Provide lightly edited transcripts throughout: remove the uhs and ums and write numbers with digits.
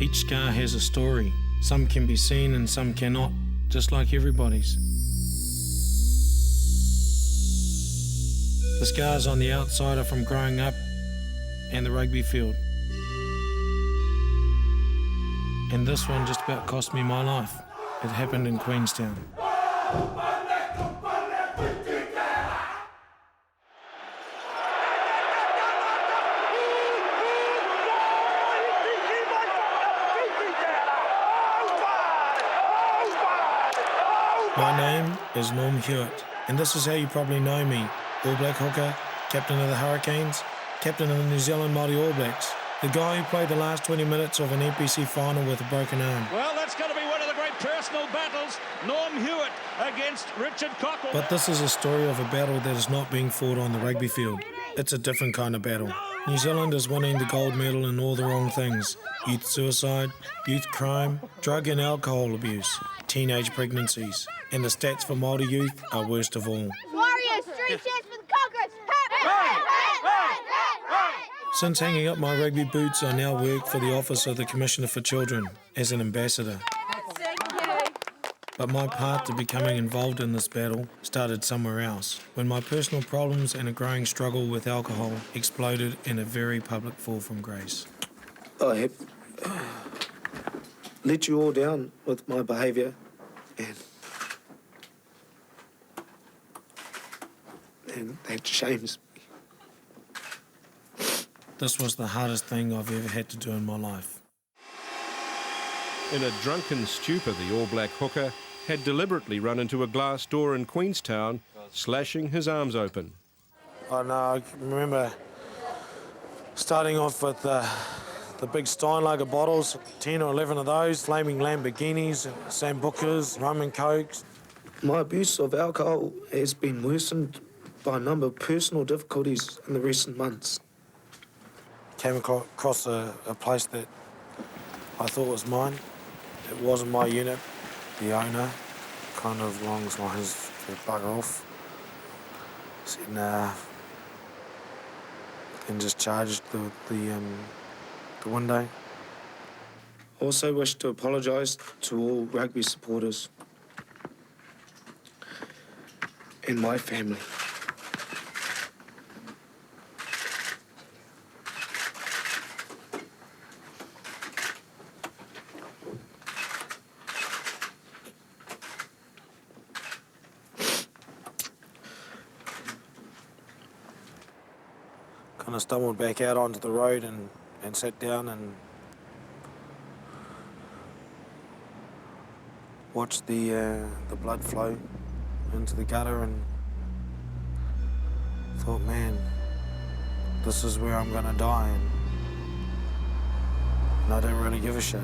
Each scar has a story. Some can be seen and some cannot, just like everybody's. The scars on the outside are from growing up and the rugby field. And this one just about cost me my life. It happened in Queenstown. My name is Norm Hewitt, and this is how you probably know me. All Black hooker, captain of the Hurricanes, captain of the New Zealand Māori All Blacks, the guy who played the last 20 minutes of an NPC final with a broken arm. Well, that's going to be one of the great personal battles, Norm Hewitt against Richard Cockle. But this is a story of a battle that is not being fought on the rugby field. It's a different kind of battle. New Zealand is winning the gold medal in all the wrong things. Youth suicide, youth crime, drug and alcohol abuse, teenage pregnancies. And the stats for Māori youth are worst of all. Warriors, 3 cheers for the Congress! Since hanging up my rugby boots, I now work for the Office of the Commissioner for Children as an ambassador. But my path to becoming involved in this battle started somewhere else, when my personal problems and a growing struggle with alcohol exploded in a very public fall from grace. I have let you all down with my behaviour, and that shames me. This was the hardest thing I've ever had to do in my life. In a drunken stupor, the All Black hooker had deliberately run into a glass door in Queenstown, slashing his arms open. I remember starting off with the big Steinlager bottles, 10 or 11 of those, flaming Lamborghinis, Sambucas, rum and cokes. My abuse of alcohol has been worsened by a number of personal difficulties in the recent months. Came across a place that I thought was mine. It wasn't my unit. The owner kind of along his lines to bugger off. Said nah, and just charged the window. I also wish to apologise to all rugby supporters and my family. Kind of stumbled back out onto the road and sat down and watched the blood flow into the gutter and thought, man, this is where I'm going to die, and I don't really give a shit.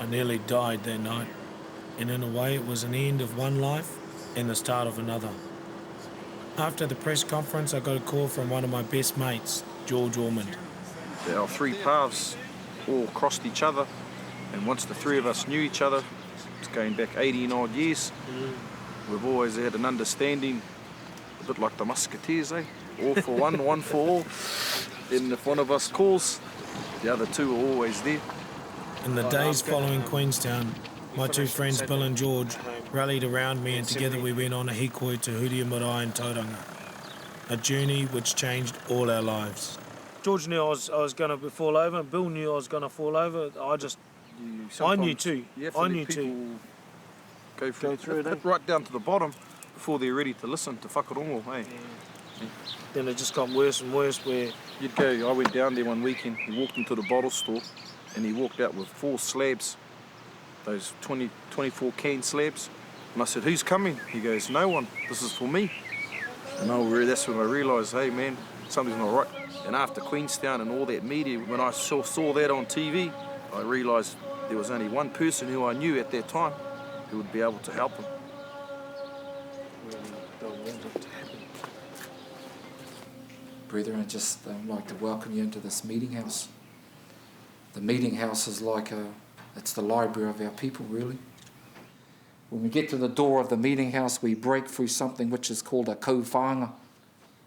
I nearly died that night. And in a way it was an end of one life and the start of another. After the press conference, I got a call from one of my best mates, George Ormond. Our 3 paths all crossed each other, and once the 3 of us knew each other, it's going back 80-odd years, we've always had an understanding, a bit like the Musketeers, eh? All for one, one for all. And if one of us calls, the other 2 are always there. In the days following Queenstown, my 2 friends, Bill and George, rallied around me, and together we went on a hikoi to Huria Marae and Tauranga, a journey which changed all our lives. George knew I was going to fall over, and Bill knew I was going to fall over. I knew too. I knew too. Go through it, right down to the bottom before they're ready to listen to whakarongo, hey? Yeah. Then it just got worse and worse where... You'd go, I went down there one weekend, he walked into the bottle store, and he walked out with 4 slabs, those 24 can slabs. And I said, who's coming? He goes, no one, this is for me. And that's when I realised, hey man, something's not right. And after Queenstown and all that media, when I saw that on TV, I realised there was only one person who I knew at that time who would be able to help him. Brethren, I'd just like to welcome you into this meeting house. The meeting house is it's the library of our people, really. When we get to the door of the meeting house, we break through something which is called a kauwhanga.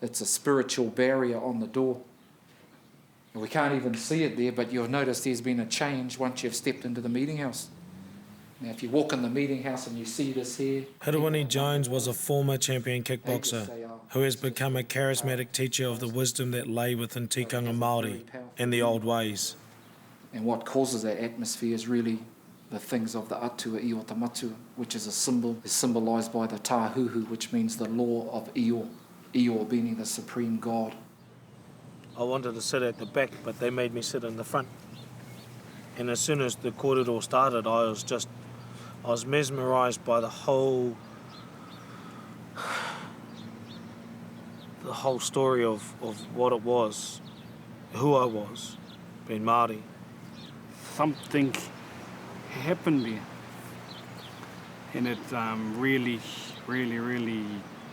It's a spiritual barrier on the door. And we can't even see it there, but you'll notice there's been a change once you've stepped into the meeting house. Now, if you walk in the meeting house and you see this here... Hiruani Jones was a former champion kickboxer who has become a charismatic teacher of the wisdom that lay within tikanga Māori and the old ways. And what causes that atmosphere is really the things of the atua, i o tamatua, which is symbolised by the tāhuhu, which means the law of Io, Io being the supreme God. I wanted to sit at the back, but they made me sit in the front. And as soon as the kōrero started, I was mesmerised by the whole story of what it was, who I was, being Māori. Something happened there, and it really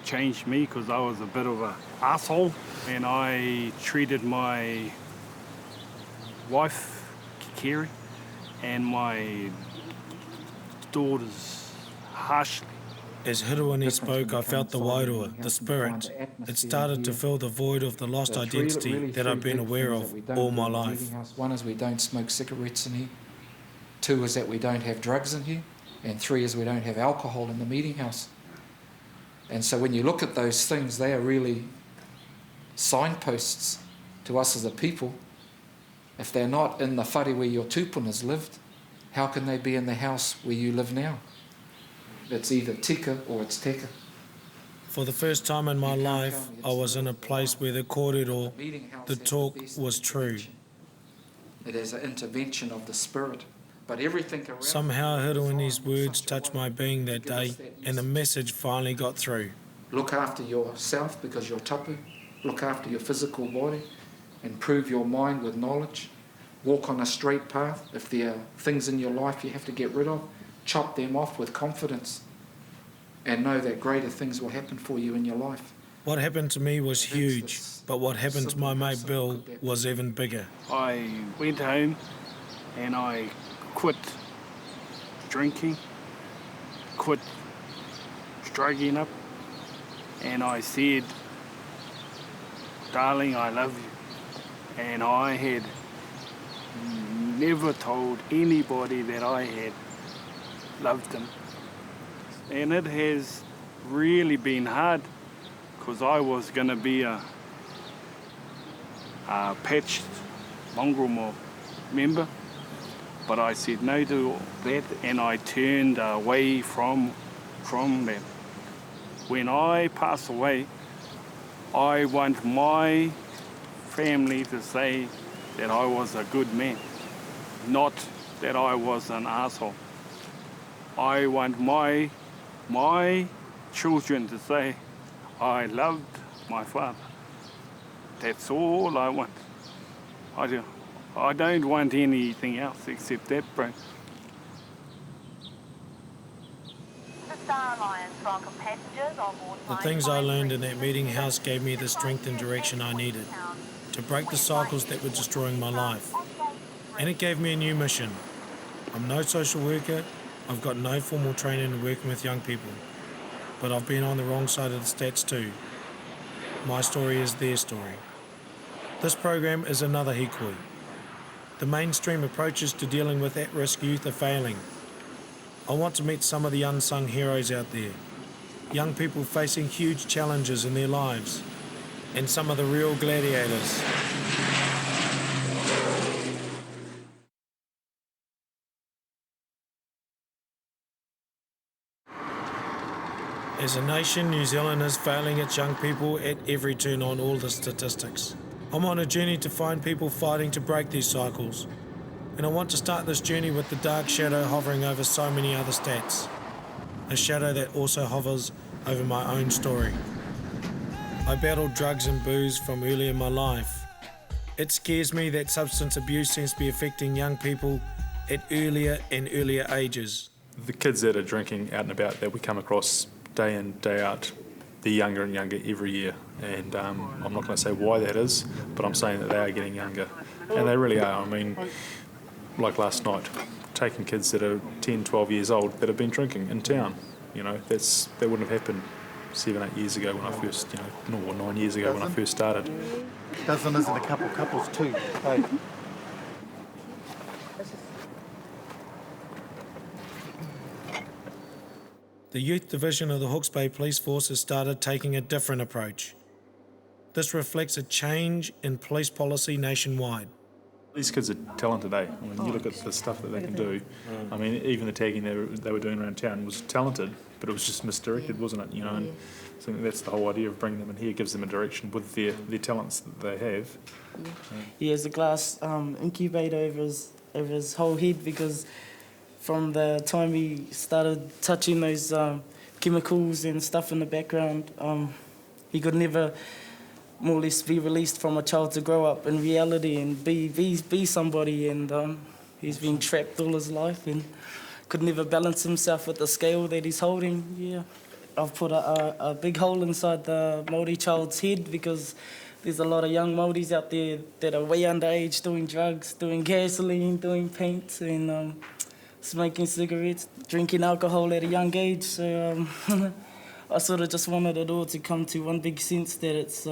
changed me, because I was a bit of a arsehole, and I treated my wife, Kikeri, and my daughters harshly. As Hiruani spoke, I felt the wairua, the spirit. It started to fill the void of the lost identity that I've been aware of all my life. One is we don't smoke cigarettes in here. 2 is that we don't have drugs in here. And 3 is we don't have alcohol in the meeting house. And so when you look at those things, they are really signposts to us as a people. If they're not in the whare where your tūpunas lived, how can they be in the house where you live now? It's either tika or it's teka. For the first time in my life, I was in a place where the kōrero, the talk, was true. It is an intervention of the spirit. But everything around... Somehow Hiruani's words touched my being that day, and the message finally got through. Look after yourself because you're tapu. Look after your physical body. Improve your mind with knowledge. Walk on a straight path. If there are things in your life you have to get rid of, chop them off with confidence and know that greater things will happen for you in your life. What happened to me was huge, but what happened to my mate Bill was even bigger. I went home and I quit drinking, quit drugging up, and I said, darling, I love you. And I had never told anybody that I had loved them. And it has really been hard, because I was going to be a patched mongrel mob member, but I said no to that, and I turned away from that. When I pass away, I want my family to say that I was a good man, not that I was an asshole. I want my children to say I loved my father. That's all I want. I don't want anything else except that, bro. The things I learned in that meeting house gave me the strength and direction I needed to break the cycles that were destroying my life. And it gave me a new mission. I'm no social worker. I've got no formal training in working with young people. But I've been on the wrong side of the stats too. My story is their story. This program is another hikoi. The mainstream approaches to dealing with at-risk youth are failing. I want to meet some of the unsung heroes out there. Young people facing huge challenges in their lives. And some of the real gladiators. As a nation, New Zealand is failing its young people at every turn on all the statistics. I'm on a journey to find people fighting to break these cycles. And I want to start this journey with the dark shadow hovering over so many other stats. A shadow that also hovers over my own story. I battled drugs and booze from early in my life. It scares me that substance abuse seems to be affecting young people at earlier and earlier ages. The kids that are drinking out and about that we come across day in, day out, they're younger and younger every year. And I'm not going to say why that is, but I'm saying that they are getting younger. And they really are. I mean, like last night, taking kids that are 10, 12 years old that have been drinking in town. You know, that wouldn't have happened 7, 8 years ago when I first, 9 years ago when I first started. Dozen isn't a couple, couples too. Hey. The youth division of the Hawke's Bay Police Force has started taking a different approach. This reflects a change in police policy nationwide. These kids are talented, eh? I mean, you look at the stuff that they can do. I mean, even the tagging they were doing around town was talented, but it was just misdirected, wasn't it? And so that's the whole idea of bringing them in here, gives them a direction with their talents that they have. He has a glass incubator over his whole head, because from the time he started touching those chemicals and stuff in the background, he could never more or less be released from a child to grow up in reality and be somebody, and he's been trapped all his life and could never balance himself with the scale that he's holding. Yeah, I've put a big hole inside the Māori child's head, because there's a lot of young Māoris out there that are way underage, doing drugs, doing gasoline, doing paint, and smoking cigarettes, drinking alcohol at a young age. So I sort of just wanted it all to come to one big sense that it's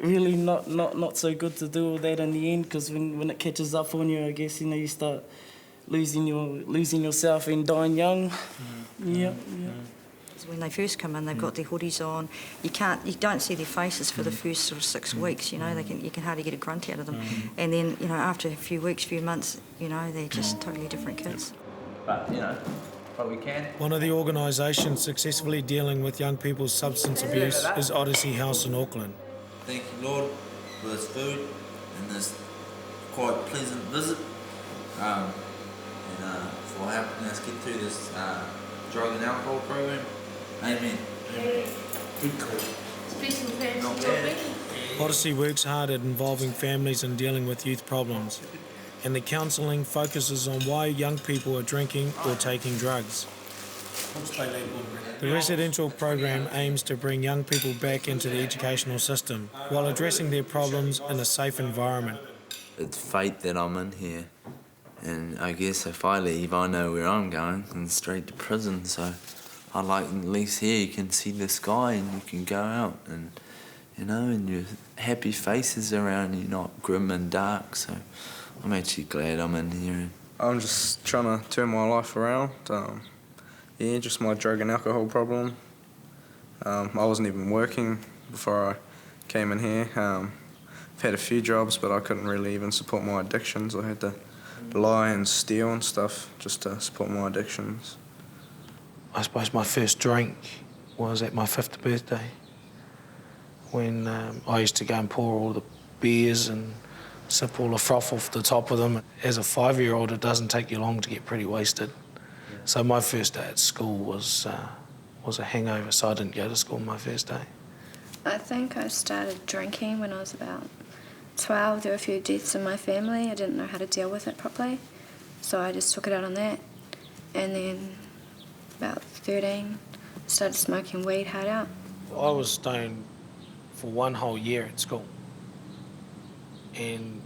really not so good to do all that in the end, because when it catches up on you, I guess, you start losing yourself and dying young. Yeah. When they first come in, they've got their hoodies on. You don't see their faces for the first sort of 6 weeks. You can hardly get a grunt out of them. And then after a few weeks, few months, they're just totally different kids. But we can. One of the organisations successfully dealing with young people's substance abuse is Odyssey House in Auckland. Thank you, Lord, for this food and this quite pleasant visit, and for helping us get through this drug and alcohol program. Amen. Special thanks. Odyssey works hard at involving families in dealing with youth problems, and the counselling focuses on why young people are drinking or taking drugs. The residential program aims to bring young people back into the educational system while addressing their problems in a safe environment. It's fate that I'm in here, and I guess if I leave, I know where I'm going, and straight to prison. So I like, at least here you can see the sky and you can go out, and and your happy faces around you, not grim and dark. So I'm actually glad I'm in here. I'm just trying to turn my life around. Just my drug and alcohol problem. I wasn't even working before I came in here. I've had a few jobs, but I couldn't really even support my addictions. I had to lie and steal and stuff just to support my addictions. I suppose my first drink was at my 5th birthday, when I used to go and pour all the beers and sip all the froth off the top of them. As a 5-year-old, it doesn't take you long to get pretty wasted. So my first day at school was a hangover, so I didn't go to school my first day. I think I started drinking when I was about 12. There were a few deaths in my family. I didn't know how to deal with it properly, so I just took it out on that. And then about 13, started smoking weed hard out. I was stoned for 1 whole year at school. And,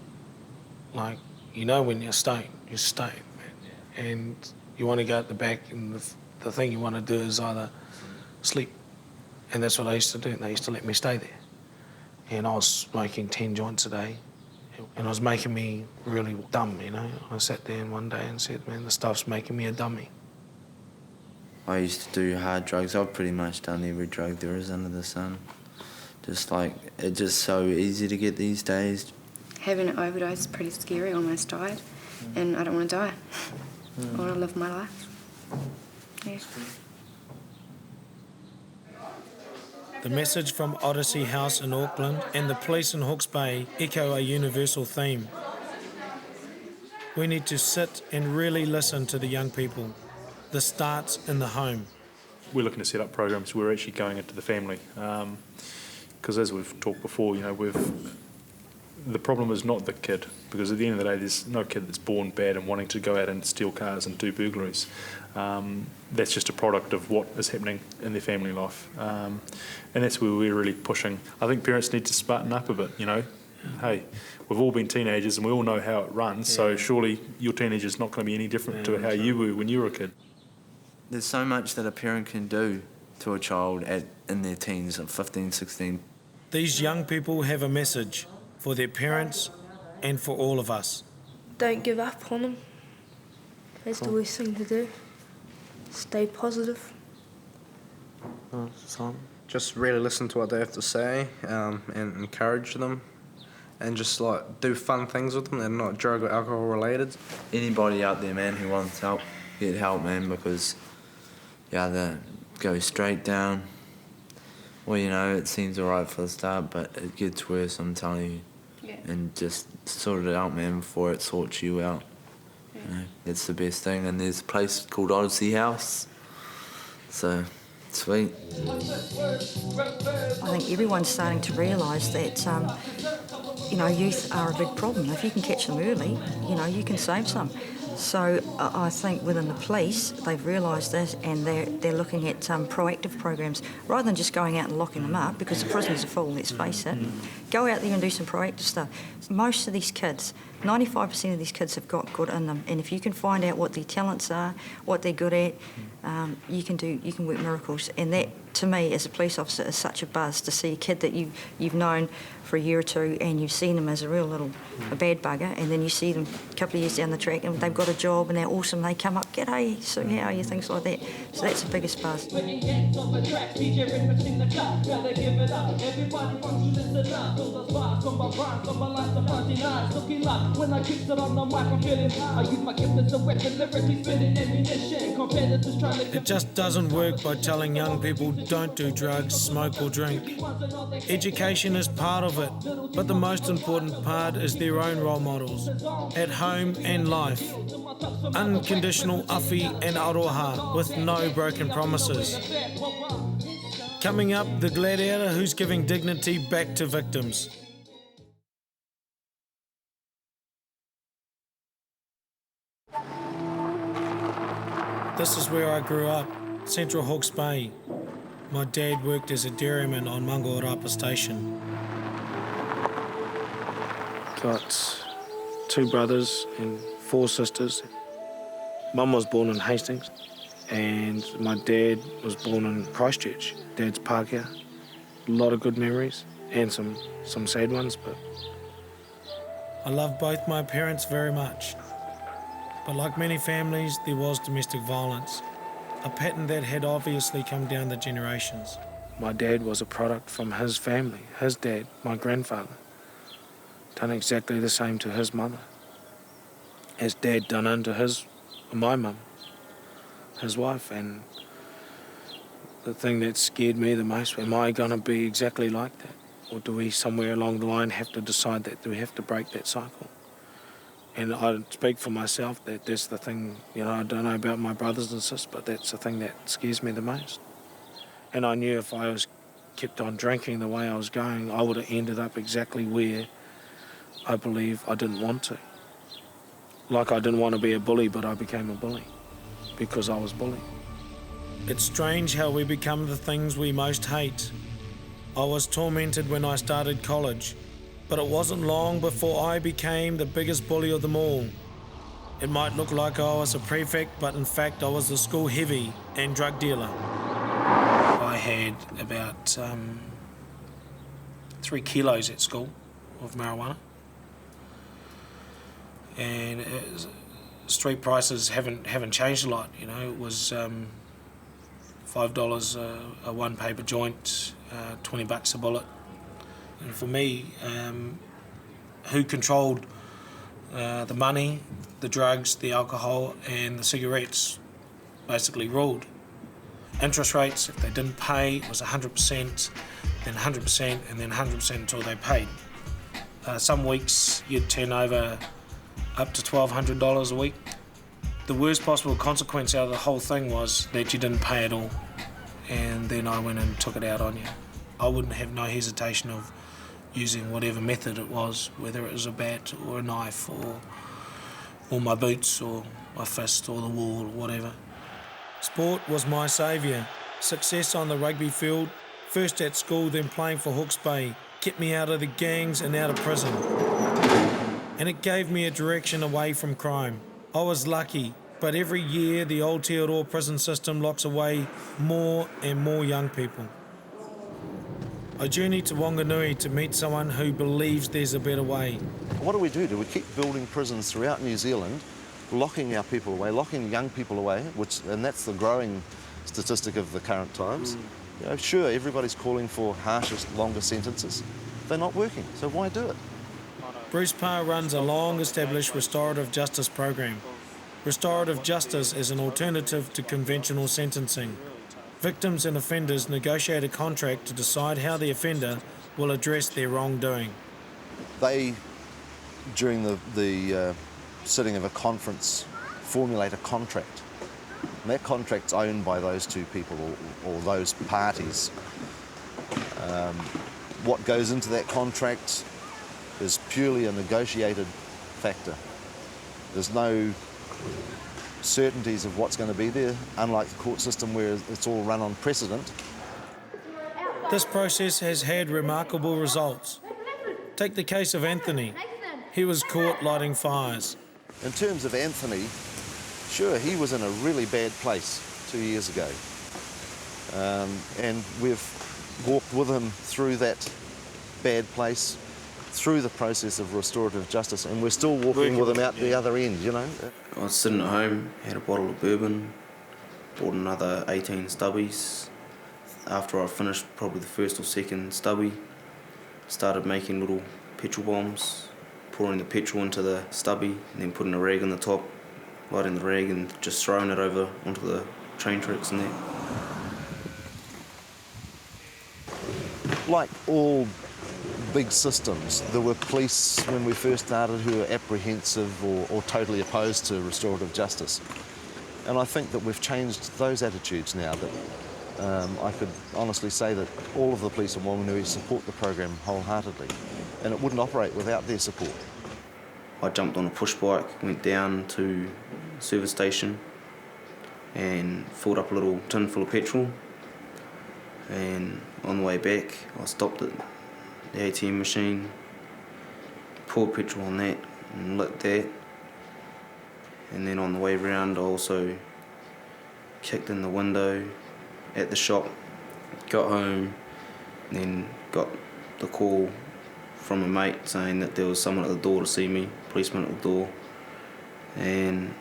when you're stoned, man. And you want to go at the back, and the thing you want to do is either sleep. And that's what I used to do, and they used to let me stay there. And I was smoking 10 joints a day, and it was making me really dumb, I sat there one day and said, man, this stuff's making me a dummy. I used to do hard drugs. I've pretty much done every drug there is under the sun. It's just so easy to get these days. Having an overdose is pretty scary, almost died, and I don't want to die. I want to live my life. Yeah. The message from Odyssey House in Auckland and the police in Hawke's Bay echo a universal theme. We need to sit and really listen to the young people. This starts in the home. We're looking to set up programs where we're actually going into the family. Because as we've talked before, the problem is not the kid, because at the end of the day, there's no kid that's born bad and wanting to go out and steal cars and do burglaries. That's just a product of what is happening in their family life. And that's where we're really pushing. I think parents need to smarten up a bit, Hey, we've all been teenagers and we all know how it runs, so surely your teenager's not going to be any different to how you were when you were a kid. There's so much that a parent can do to a child in their teens, 15, 16. These young people have a message for their parents and for all of us. Don't give up on them. That's the worst thing to do. Stay positive. Just really listen to what they have to say and encourage them, and just like do fun things with them that are not drug or alcohol related. Anybody out there, man, who wants help, get help, man, because they go straight down. Well, you know, it seems alright for the start, but it gets worse, I'm telling you. Yeah. And just sort it out, man, before it sorts you out. Yeah. You know, it's the best thing. And there's a place called Odyssey House. So, sweet. I think everyone's starting to realise that, you know, youth are a big problem. If you can catch them early, you know, you can save some. So I think within the police, they've realised this, and they're looking at proactive programs rather than just going out and locking them up, because the prisons are full, let's face it. Go out there and do some proactive stuff. Most of these kids, 95% of these kids have got good in them, and if you can find out what their talents are, what they're good at, you can work miracles. And that, to me, as a police officer, is such a buzz to see a kid that you've known for a year or two, and you've seen them as a bad bugger, and then you see them a couple of years down the track and they've got a job and they're awesome. They come up, "G'day, so how are you?" Things like that. So that's the biggest buzz. It just doesn't work by telling young people don't do drugs, smoke or drink. Education is part of it, but the most important part is their own role models, at home and life. Unconditional awhi and aroha with no broken promises. Coming up, the Gladiator who's giving dignity back to victims. This is where I grew up, Central Hawke's Bay. My dad worked as a dairyman on Mangorapa Station. Got 2 brothers and 4 sisters. Mum was born in Hastings, and my dad was born in Christchurch. Dad's Pākehā. A lot of good memories and some sad ones, but I love both my parents very much. But like many families, there was domestic violence, a pattern that had obviously come down the generations. My dad was a product from his family, his dad, my grandfather, done exactly the same to his mother, as Dad done unto my mum, his wife. And the thing that scared me the most, am I going to be exactly like that? Or do we somewhere along the line have to decide that? Do we have to break that cycle? And I speak for myself that that's the thing, you know, I don't know about my brothers and sisters, but that's the thing that scares me the most. And I knew if I was kept on drinking the way I was going, I would have ended up exactly where I believe I didn't want to. Like I didn't want to be a bully, but I became a bully because I was bullied. It's strange how we become the things we most hate. I was tormented when I started college, but it wasn't long before I became the biggest bully of them all. It might look like I was a prefect, but in fact I was the school heavy and drug dealer. I had about 3 kilos at school of marijuana. And street prices haven't changed a lot, you know. It was $5 a one paper joint, $20 a bullet. And for me, who controlled the money, the drugs, the alcohol and the cigarettes basically ruled. Interest rates, if they didn't pay, it was 100%, then 100%, and then 100% until they paid. Some weeks you'd turn over up to $1,200 a week. The worst possible consequence out of the whole thing was that you didn't pay at all, and then I went and took it out on you. I wouldn't have no hesitation of using whatever method it was, whether it was a bat or a knife or my boots or my fist or the wall or whatever. Sport was my saviour. Success on the rugby field, first at school then playing for Hawke's Bay, kept me out of the gangs and out of prison. And it gave me a direction away from crime. I was lucky. But every year, the Aotearoa prison system locks away more and more young people. I journey to Wanganui to meet someone who believes there's a better way. What do? Do we keep building prisons throughout New Zealand, locking our people away, locking young people away, and that's the growing statistic of the current times. You know, sure, everybody's calling for harsher, longer sentences. They're not working, so why do it? Bruce Parr runs a long-established restorative justice program. Restorative justice is an alternative to conventional sentencing. Victims and offenders negotiate a contract to decide how the offender will address their wrongdoing. They, during the sitting of a conference, formulate a contract. And that contract's owned by those two people or those parties. What goes into that contract is purely a negotiated factor. There's no certainties of what's going to be there, unlike the court system where it's all run on precedent. This process has had remarkable results. Take the case of Anthony. He was caught lighting fires. In terms of Anthony, sure, he was in a really bad place 2 years ago. And we've walked with him through that bad place, through the process of restorative justice, and we're still walking with him out the other end, you know. I was sitting at home, had a bottle of bourbon, bought another 18 stubbies. After I finished probably the first or second stubby, started making little petrol bombs, pouring the petrol into the stubby and then putting a rag on the top, lighting the rag and just throwing it over onto the train tracks and that. Like all big systems, there were police when we first started who were apprehensive or totally opposed to restorative justice. And I think that we've changed those attitudes now, that I could honestly say that all of the police in Wanganui support the program wholeheartedly, and it wouldn't operate without their support. I jumped on a push bike, went down to the service station and filled up a little tin full of petrol, and on the way back I stopped at the ATM machine, poured petrol on that and lit that, and then on the way round I also kicked in the window at the shop, got home, and then got the call from a mate saying that there was someone at the door to see me, policeman at the door, and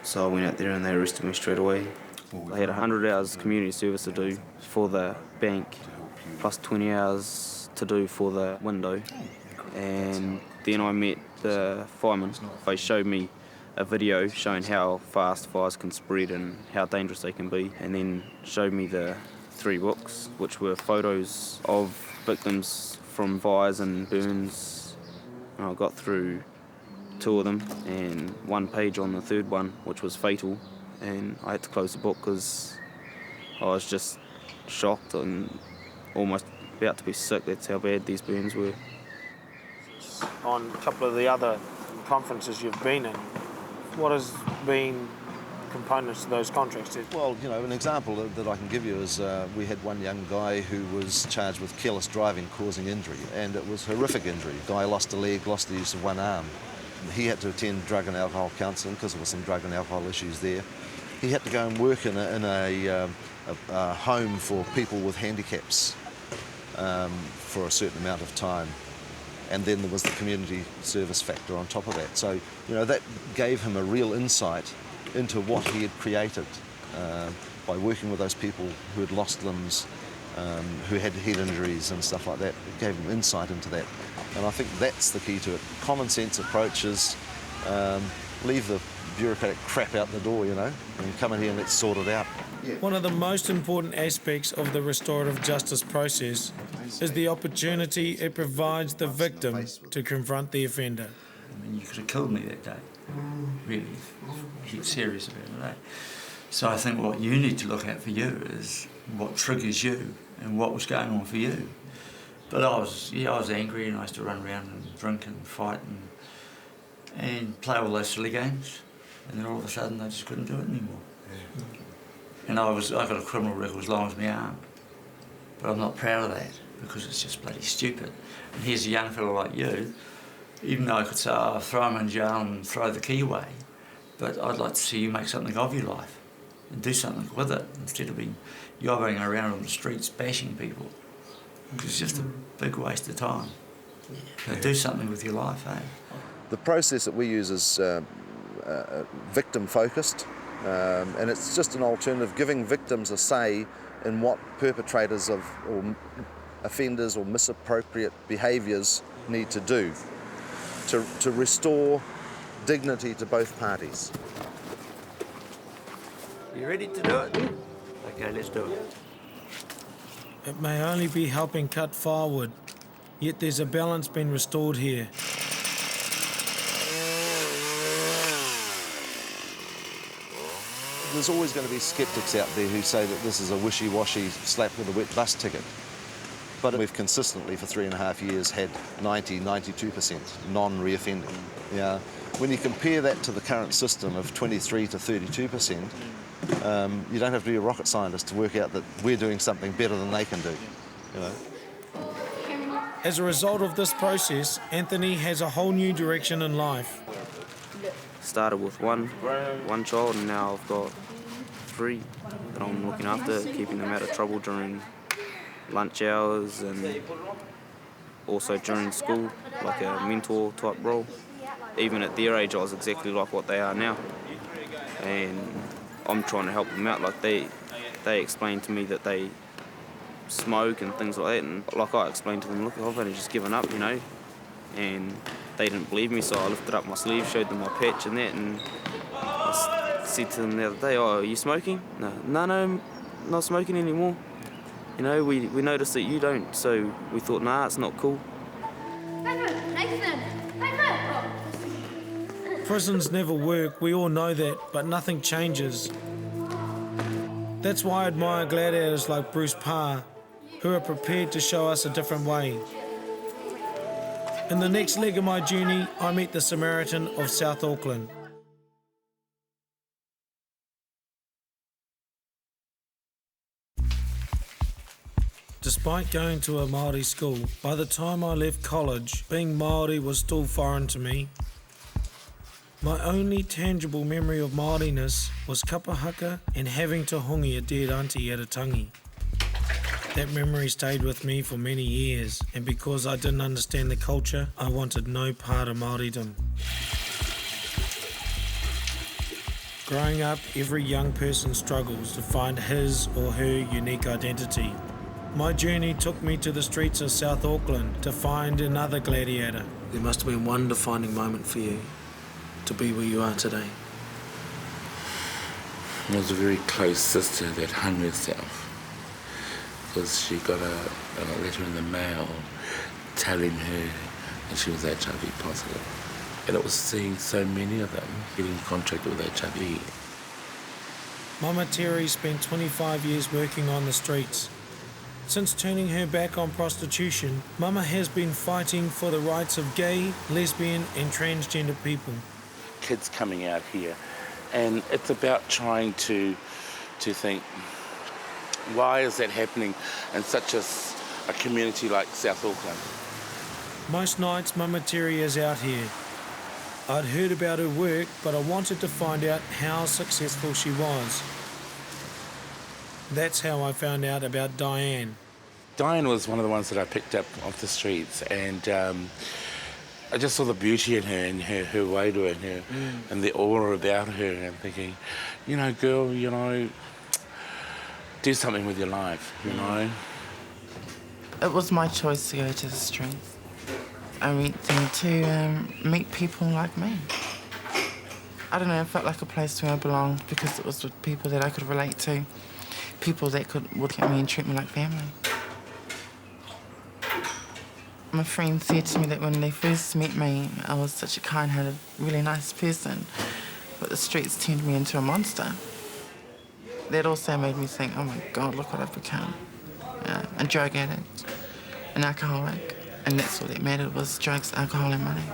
so I went out there and they arrested me straight away. I had 100 hours community service to do for the bank, plus 20 hours to do for the window, and then I met the fireman. They showed me a video showing how fast fires can spread and how dangerous they can be, and then showed me the 3 books, which were photos of victims from fires and burns. And I got through 2 of them and 1 page on the 3rd one, which was fatal, and I had to close the book because I was just shocked and almost about to be sick. That's how bad these burns were. On a couple of the other conferences you've been in, what has been components to those contracts? Well, you know, an example that I can give you is we had one young guy who was charged with careless driving causing injury, and it was horrific injury. The guy lost a leg, lost the use of one arm. He had to attend drug and alcohol counselling because there were some drug and alcohol issues there. He had to go and work in a home for people with handicaps for a certain amount of time. And then there was the community service factor on top of that. So, you know, that gave him a real insight into what he had created by working with those people who had lost limbs, who had head injuries and stuff like that. It gave him insight into that. And I think that's the key to it. Common sense approaches, leave the bureaucratic crap out the door, you know, and come in here and let's sort it out. One of the most important aspects of the restorative justice process is the opportunity it provides the victim to confront the offender. I mean, you could have killed me that day, really, if you're serious about it. So I think what you need to look at for you is what triggers you and what was going on for you. But I was angry, and I used to run around and drink and fight and play all those silly games. And then all of a sudden I just couldn't do it anymore. Yeah. And I got a criminal record as long as my arm. But I'm not proud of that because it's just bloody stupid. And here's a young fellow like you, even though I could say, I'll throw him in jail and throw the key away, But I'd like to see you make something of your life and do something with it instead of being yobbing around on the streets bashing people. It's just a big waste of time. So do something with your life, eh? The process that we use is victim-focused, and it's just an alternative, giving victims a say in what perpetrators of or offenders or misappropriate behaviours need to do to restore dignity to both parties. You ready to do it? Okay, let's do it. It may only be helping cut firewood, yet there's a balance being restored here. There's always going to be sceptics out there who say that this is a wishy-washy slap with a wet bus ticket. But we've consistently for 3.5 years had 92% non-reoffending. Yeah. When you compare that to the current system of 23 to 32%, you don't have to be a rocket scientist to work out that we're doing something better than they can do. You know? As a result of this process, Anthony has a whole new direction in life. Started with one child, and now I've got 3 that I'm looking after, keeping them out of trouble during lunch hours and also during school, like a mentor type role. Even at their age, I was exactly like what they are now, and I'm trying to help them out. Like they explained to me that they smoke and things like that, and like I explained to them, look, I've only just given up, you know, and they didn't believe me, so I lifted up my sleeve, showed them my patch and that, and I said to them the other day, oh, are you smoking? No, not smoking anymore. You know, we noticed that you don't, so we thought, nah, it's not cool. Prisons never work, we all know that, but nothing changes. That's why I admire gladiators like Bruce Parr, who are prepared to show us a different way. In the next leg of my journey, I meet the Samaritan of South Auckland. Despite going to a Māori school, by the time I left college, being Māori was still foreign to me. My only tangible memory of Māoriness was kapahaka and having to hongi a dead auntie at a tangi. That memory stayed with me for many years, and because I didn't understand the culture, I wanted no part of Māoridom. Growing up, every young person struggles to find his or her unique identity. My journey took me to the streets of South Auckland to find another gladiator. There must have been one defining moment for you to be where you are today. It was a very close sister that hung herself because she got a letter in the mail telling her that she was HIV positive. And it was seeing so many of them getting contracted with HIV. Mama Terry spent 25 years working on the streets. Since turning her back on prostitution, Mama has been fighting for the rights of gay, lesbian and transgender people. Kids coming out here, and it's about trying to think, why is that happening in such a community like South Auckland? Most nights Mama Terry is out here. I'd heard about her work, but I wanted to find out how successful she was. That's how I found out about Diane. Diane was one of the ones that I picked up off the streets, and I just saw the beauty in her and her way to it, and the aura about her, and I'm thinking, you know, girl, you know, do something with your life, you know. It was my choice to go to the streets. I went there to meet people like me. I don't know, it felt like a place where I belonged because it was with people that I could relate to, people that would look at me and treat me like family. My friend said to me that when they first met me, I was such a kind-hearted, really nice person, but the streets turned me into a monster. That also made me think, oh my God, look what I've become. A drug addict, an alcoholic, and that's all that mattered was drugs, alcohol and money.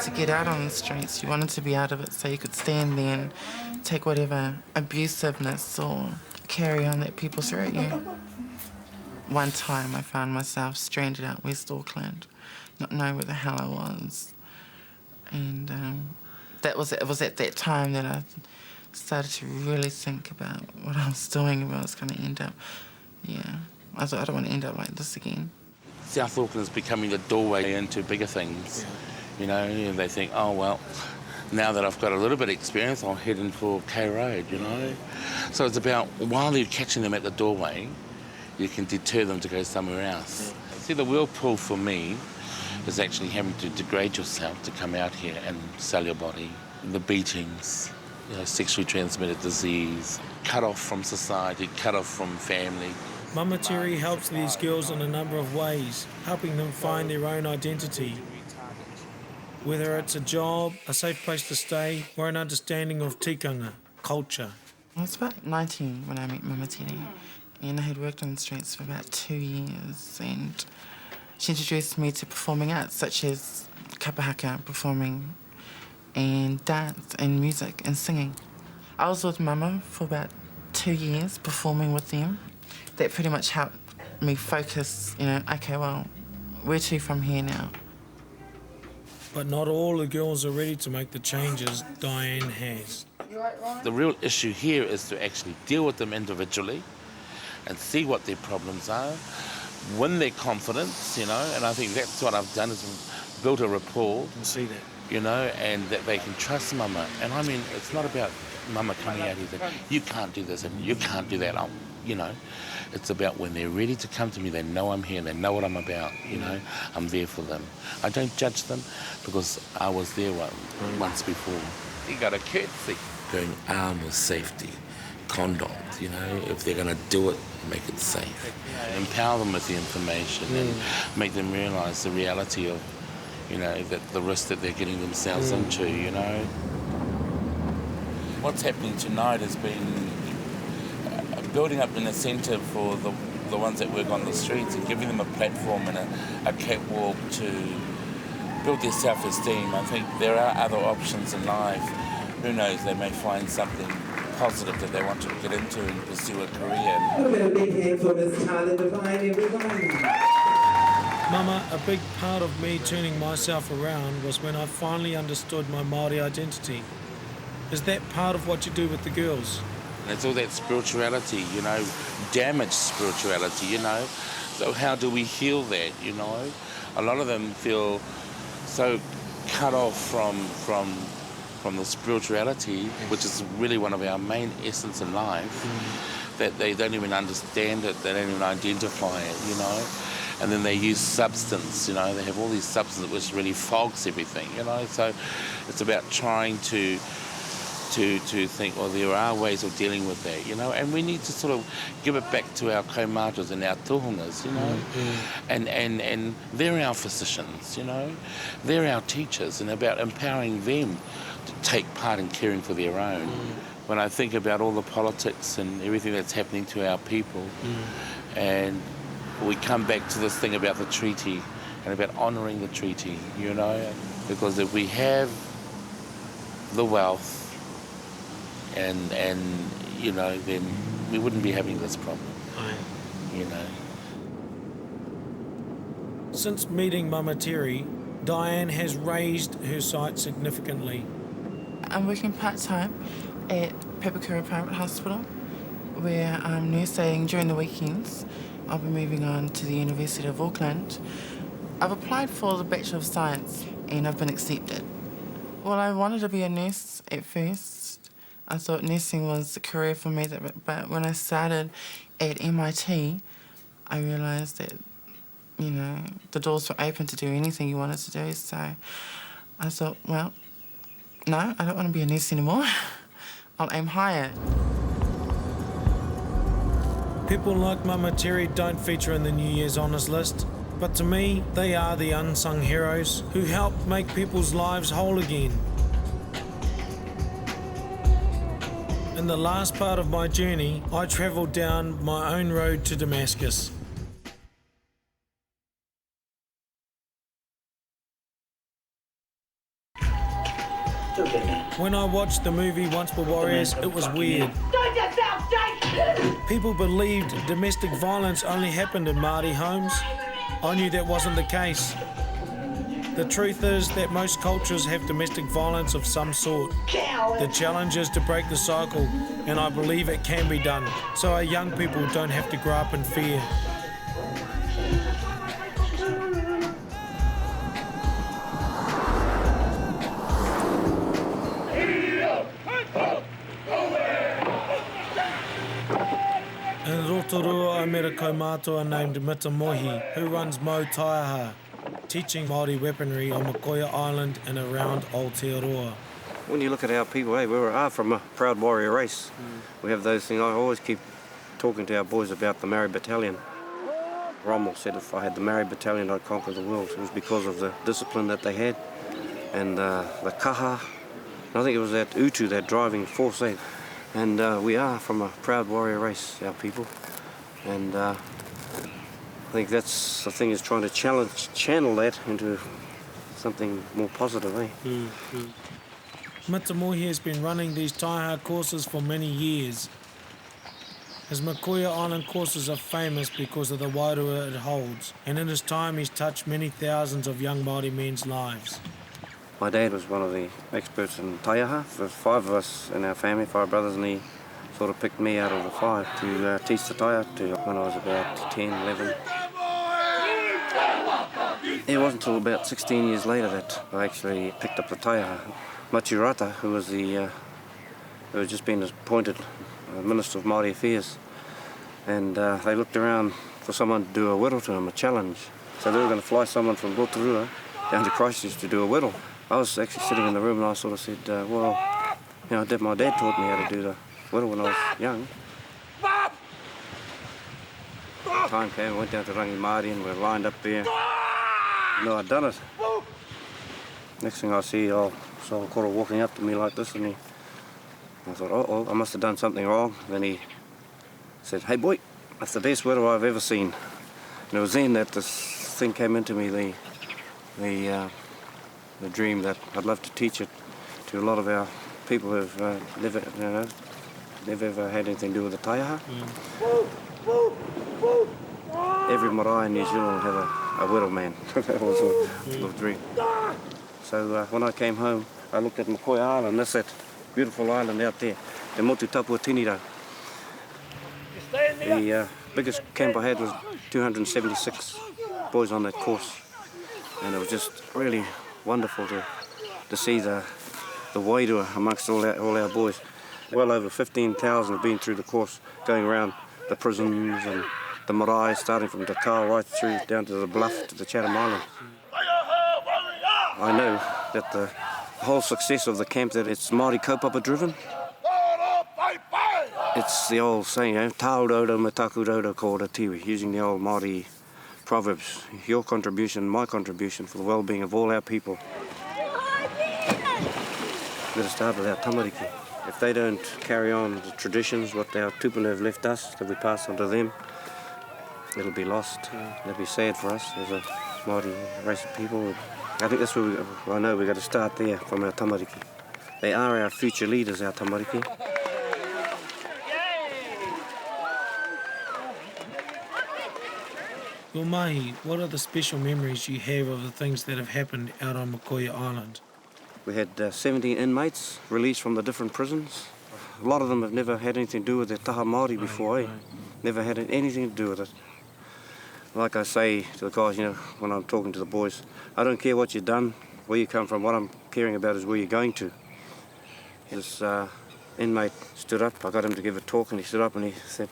To get out on the streets, you wanted to be out of it so you could stand there and take whatever abusiveness or carry on that people threw at you. One time I found myself stranded out West Auckland, not knowing where the hell I was. And it was at that time that I started to really think about what I was doing and where I was going to end up. Yeah, I thought I don't want to end up like this again. South Auckland is becoming the doorway into bigger things. You know, and they think, oh, well, now that I've got a little bit of experience, I'll head in for K Road, you know. So it's about, while you're catching them at the doorway, you can deter them to go somewhere else. See, the whirlpool for me is actually having to degrade yourself to come out here and sell your body. The beatings, you know, sexually transmitted disease, cut off from society, cut off from family. Mama Terry helps these girls in a number of ways, helping them find their own identity. Whether it's a job, a safe place to stay, or an understanding of tikanga, culture. I was about 19 when I met Mama Terry, and I had worked on the streets for about 2 years, and she introduced me to performing arts such as kapahaka, performing, and dance and music and singing. I was with Mama for about 2 years performing with them. That pretty much helped me focus, you know, okay, well, where to from here now? But not all the girls are ready to make the changes Diane has. The real issue here is to actually deal with them individually and see what their problems are, win their confidence, you know, and I think that's what I've done, is built a rapport. And see that. You know, and that they can trust Mama. And I mean, it's not about Mama coming out here saying, you can't do this and you can't do that, you know. It's about when they're ready to come to me, they know I'm here, they know what I'm about, you know. I'm there for them. I don't judge them because I was there once before. You got a courtesy. Going armed with safety, condoms, you know, if they're going to do it, make it safe. Empower them with the information and make them realise the reality of, you know, that the risk that they're getting themselves into, you know. What's happening tonight has been building up an incentive for the ones that work on the streets and giving them a platform and a catwalk to build their self-esteem. I think there are other options in life. Who knows, they may find something positive that they want to get into and pursue a career. A little bit of big hand for Miss Tyler Devine, everybody. Mama, a big part of me turning myself around was when I finally understood my Māori identity. Is that part of what you do with the girls? It's all that spirituality, you know, damaged spirituality, you know. So how do we heal that, you know? A lot of them feel so cut off from the spirituality, which is really one of our main essence in life, that they don't even understand it, they don't even identify it, you know. And then they use substance, you know, they have all these substances which really fogs everything, you know. So it's about trying to think, well, there are ways of dealing with that, you know, and we need to sort of give it back to our kaumatas and our tohungas, you know, and they're our physicians, you know, they're our teachers, and about empowering them to take part in caring for their own. When I think about all the politics and everything that's happening to our people, and we come back to this thing about the treaty and about honouring the treaty, you know, because if we have the wealth and you know, then we wouldn't be having this problem, you know. Since meeting Mama Terry, Diane has raised her sight significantly. I'm working part-time at Papakura Private Hospital, where I'm nursing during the weekends. I'll be moving on to the University of Auckland. I've applied for the Bachelor of Science and I've been accepted. Well, I wanted to be a nurse at first. I thought nursing was the career for me, but when I started at MIT, I realised that, you know, the doors were open to do anything you wanted to do, so I thought, well, no, I don't want to be a nurse anymore. I'll aim higher. People like Mama Terry don't feature in the New Year's Honours list, but to me, they are the unsung heroes who help make people's lives whole again. In the last part of my journey, I travelled down my own road to Damascus. When I watched the movie Once Were Warriors, it was weird. People believed domestic violence only happened in Māori homes. I knew that wasn't the case. The truth is that most cultures have domestic violence of some sort. The challenge is to break the cycle, and I believe it can be done, so our young people don't have to grow up in fear. In Rotorua, I met a kaumātua named Mita Mohi, who runs Mo Taiaha, teaching Māori weaponry on Makoia Island and around Aotearoa. When you look at our people, we are from a proud warrior race. We have those things. I always keep talking to our boys about the Maori Battalion. Rommel said if I had the Maori Battalion, I'd conquer the world. It was because of the discipline that they had and the kaha. And I think it was that utu, that driving force. And we are from a proud warrior race, our people. And I think that's the thing, is trying to channel that into something more positive, Mita Mohi has been running these taiha courses for many years. His Makoia Island courses are famous because of the wairua it holds, and in his time he's touched many thousands of young Māori men's lives. My dad was one of the experts in taiaha. There's 5 of us in our family, 5 brothers, and he sort of picked me out of the 5 to teach the taiaha to when I was about 10, 11. It wasn't until about 16 years later that I actually picked up the taiaha. Maturata, who had just been appointed Minister of Māori Affairs, and they looked around for someone to do a whittle to him, a challenge. So they were going to fly someone from Rotorua down to Christchurch to do a whittle. I was actually sitting in the room and I sort of said, well, you know, my dad taught me how to do the whittle when I was young. Time came, I went down to Rangi Māori and we were lined up there. No, I'd done it. Next thing I see, Saokoro walking up to me like this, and I thought, oh, I must have done something wrong. Then he said, hey boy, that's the best whittle I've ever seen. And it was then that this thing came into me, the dream that I'd love to teach it to a lot of our people who've never ever had anything to do with the taiaha. Every marae in New Zealand will have a whittle man. That was a little dream. So when I came home, I looked at Makoia Island. That's that beautiful island out there, the Motu Tapua Tinira. The biggest camp I had was 276 boys on that course, and it was just really wonderful to see the wairua amongst all our boys. Well over 15,000 have been through the course, going around the prisons and the marae, starting from Te Kao right through down to the Bluff to the Chatham Islands. I know that the whole success of the camp, that it's Māori kaupapa driven. It's the old saying, tāuroro mataku roro kōra tiwi, using the old Māori proverbs. Your contribution, my contribution for the well-being of all our people. We've got to start with our tamariki. If they don't carry on the traditions, what our tupuna have left us, that we pass on to them, it'll be lost. It'll be sad for us as a Māori race of people. I think that's where I know we've got to start there, from our tamariki. They are our future leaders, our tamariki. Your mahi, what are the special memories you have of the things that have happened out on Makoia Island? We had 17 inmates released from the different prisons. A lot of them have never had anything to do with their taha Māori before, Never had anything to do with it. Like I say to the guys, when I'm talking to the boys, I don't care what you've done, where you come from. What I'm caring about is where you're going to. This inmate stood up. I got him to give a talk, and he stood up and he said,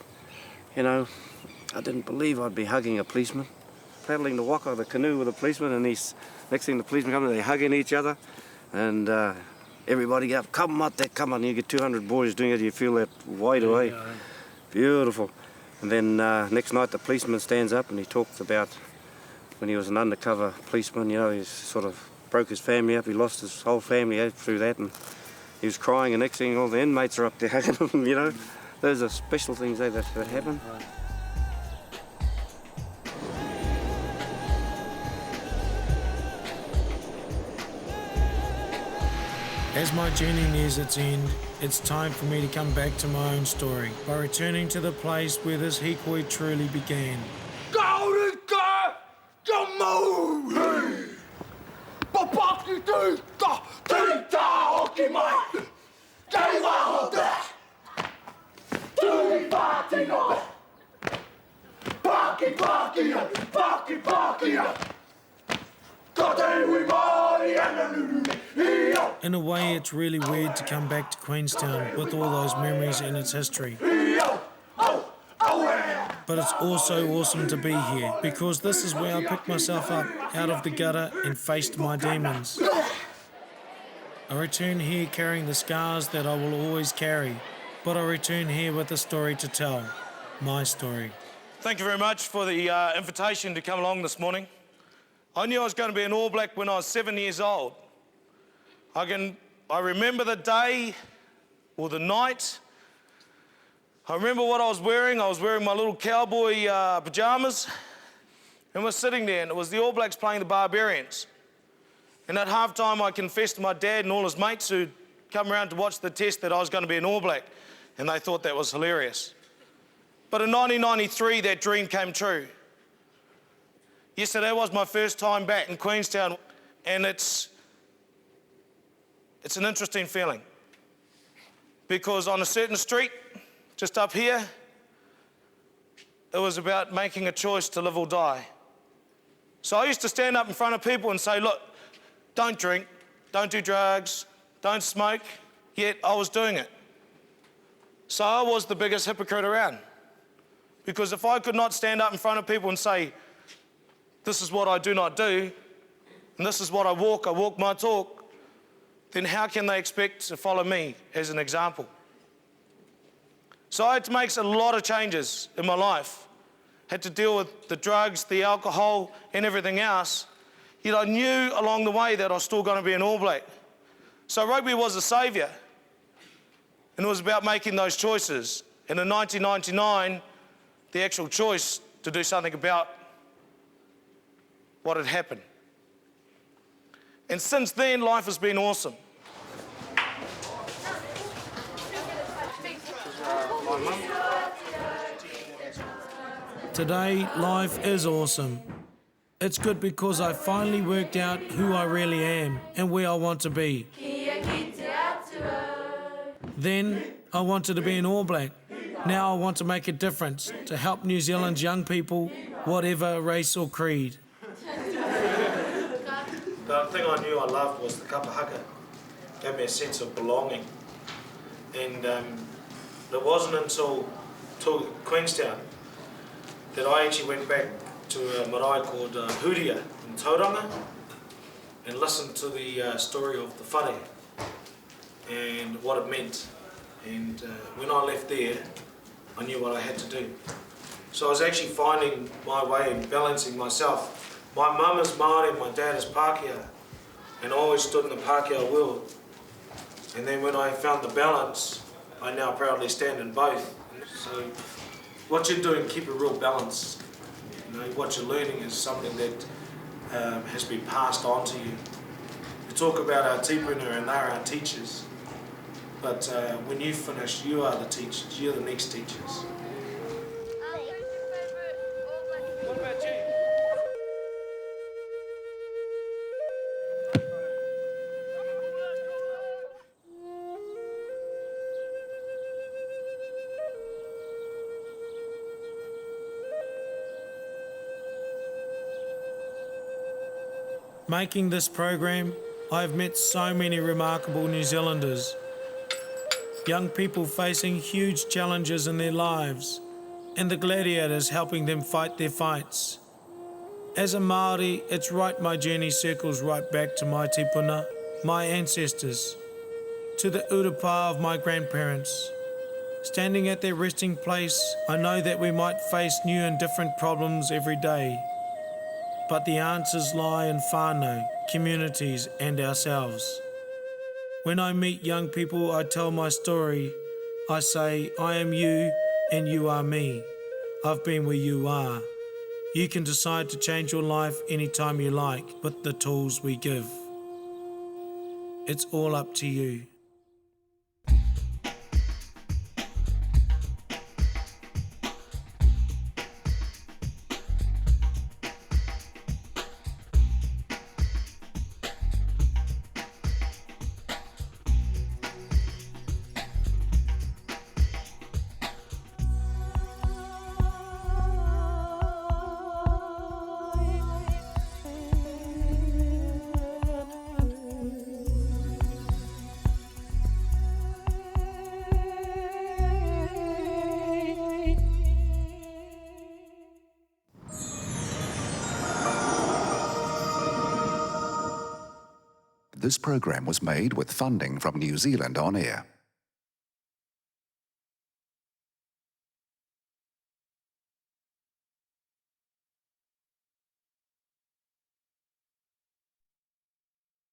I didn't believe I'd be hugging a policeman, paddling the waka, the canoe with a policeman, and next thing the policeman comes, they're hugging each other, and everybody get up, come mate, come on, you get 200 boys doing it, you feel that wide away. Beautiful. And then next night the policeman stands up and he talks about when he was an undercover policeman, he sort of broke his family up, he lost his whole family through that, and he was crying, and next thing all the inmates are up there hugging him, Those are special things that happen. As my journey nears its end, it's time for me to come back to my own story by returning to the place where this hikoi truly began. In a way, it's really weird to come back to Queenstown with all those memories and its history. But it's also awesome to be here, because this is where I picked myself up out of the gutter and faced my demons. I return here carrying the scars that I will always carry, but I return here with a story to tell, my story. Thank you very much for the invitation to come along this morning. I knew I was going to be an All Black when I was 7 years old. I remember the day or the night. I remember what I was wearing. I was wearing my little cowboy pyjamas, and we're sitting there, and it was the All Blacks playing the Barbarians. And at halftime, I confessed to my dad and all his mates who'd come around to watch the test that I was going to be an All Black, and they thought that was hilarious. But in 1993, that dream came true. Yesterday was my first time back in Queenstown, and it's an interesting feeling, because on a certain street, just up here, it was about making a choice to live or die. So I used to stand up in front of people and say, look, don't drink, don't do drugs, don't smoke, yet I was doing it. So I was the biggest hypocrite around, because if I could not stand up in front of people and say, this is what I do not do, and this is what I walk my talk, then how can they expect to follow me as an example? So I had to make a lot of changes in my life. Had to deal with the drugs, the alcohol, and everything else. Yet I knew along the way that I was still going to be an All Black. So rugby was a saviour, and it was about making those choices. And in 1999, the actual choice to do something about what had happened. And since then, life has been awesome. Today, life is awesome. It's good because I finally worked out who I really am and where I want to be. Then, I wanted to be an All Black. Now I want to make a difference to help New Zealand's young people, whatever race or creed. The thing I knew I loved was the kapahaka. It gave me a sense of belonging. And it wasn't until Queenstown that I actually went back to a marae called Huria in Tauranga and listened to the story of the whare and what it meant. And when I left there, I knew what I had to do. So I was actually finding my way and balancing myself. My mum is Māori, my dad is Pākehā, and I always stood in the Pākehā world. And then when I found the balance, I now proudly stand in both. So what you're doing, keep a real balance. You know, what you're learning is something that has been passed on to you. We talk about our tipuna and they're our teachers, but when you finish, you are the teachers, you're the next teachers. What about you? Making this program, I have met so many remarkable New Zealanders. Young people facing huge challenges in their lives, and the gladiators helping them fight their fights. As a Māori, it's right my journey circles right back to my tipuna, my ancestors, to the urupā of my grandparents. Standing at their resting place, I know that we might face new and different problems every day. But the answers lie in whānau, communities and ourselves. When I meet young people, I tell my story. I say, I am you and you are me. I've been where you are. You can decide to change your life anytime you like with the tools we give. It's all up to you. This program was made with funding from New Zealand On Air.